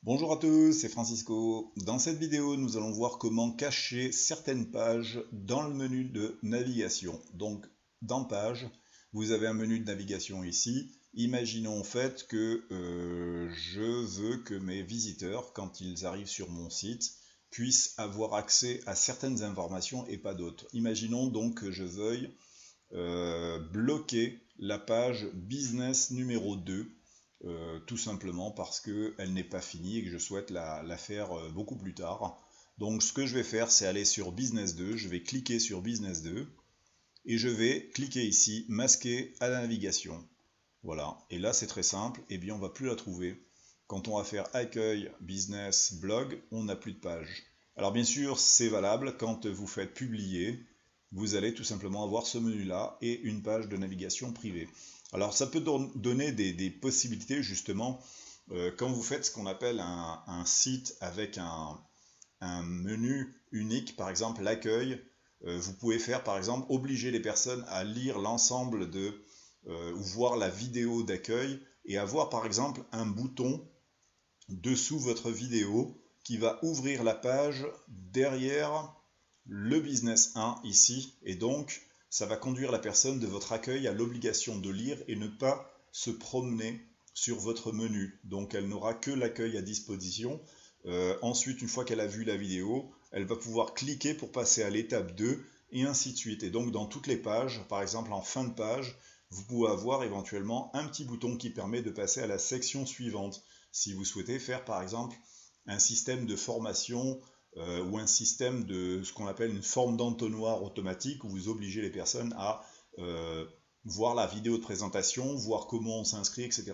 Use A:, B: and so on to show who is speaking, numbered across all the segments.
A: Bonjour à tous, c'est Francisco. Dans cette vidéo, nous allons voir comment cacher certaines pages dans le menu de navigation. Donc, dans Page, vous avez un menu de navigation ici. Imaginons en fait que je veux que mes visiteurs, quand ils arrivent sur mon site, puissent avoir accès à certaines informations et pas d'autres. Imaginons donc que je veuille bloquer la page business numéro 2 tout simplement parce qu'elle n'est pas finie et que je souhaite la faire beaucoup plus tard. Donc ce que je vais faire, c'est aller sur Business 2, je vais cliquer sur Business 2 et je vais cliquer ici, masquer à la navigation. Voilà, et là c'est très simple, et bien on va plus la trouver. Quand on va faire accueil, business, blog, on n'a plus de page. Alors bien sûr, c'est valable quand vous faites publier, vous allez tout simplement avoir ce menu-là et une page de navigation privée. Alors ça peut donner des possibilités justement quand vous faites ce qu'on appelle un site avec un menu unique, par exemple l'accueil, vous pouvez faire par exemple obliger les personnes à lire l'ensemble de ou voir la vidéo d'accueil et avoir par exemple un bouton dessous votre vidéo qui va ouvrir la page derrière le business 1 ici, et donc ça va conduire la personne de votre accueil à l'obligation de lire et ne pas se promener sur votre menu. Donc elle n'aura que l'accueil à disposition. Ensuite, une fois qu'elle a vu la vidéo, elle va pouvoir cliquer pour passer à l'étape 2 et ainsi de suite. Et donc dans toutes les pages, par exemple en fin de page, vous pouvez avoir éventuellement un petit bouton qui permet de passer à la section suivante. Si vous souhaitez faire par exemple un système de formation ou un système de ce qu'on appelle une forme d'entonnoir automatique où vous obligez les personnes à voir la vidéo de présentation, voir comment on s'inscrit, etc.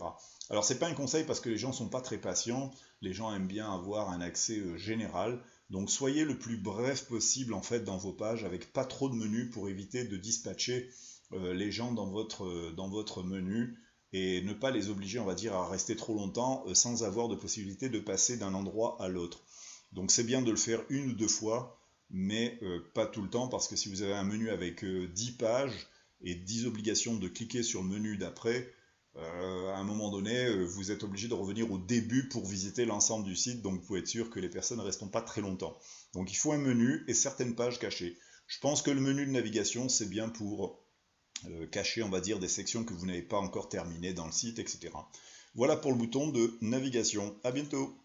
A: Alors c'est pas un conseil parce que les gens sont pas très patients, les gens aiment bien avoir un accès général, donc soyez le plus bref possible en fait dans vos pages avec pas trop de menus pour éviter de dispatcher les gens dans votre menu et ne pas les obliger, on va dire, à rester trop longtemps sans avoir de possibilité de passer d'un endroit à l'autre. Donc c'est bien de le faire une ou deux fois, mais pas tout le temps, parce que si vous avez un menu avec 10 pages et 10 obligations de cliquer sur le menu d'après, à un moment donné, vous êtes obligé de revenir au début pour visiter l'ensemble du site, donc vous pouvez être sûr que les personnes ne resteront pas très longtemps. Donc il faut un menu et certaines pages cachées. Je pense que le menu de navigation, c'est bien pour cacher, on va dire, des sections que vous n'avez pas encore terminées dans le site, etc. Voilà pour le bouton de navigation. À bientôt!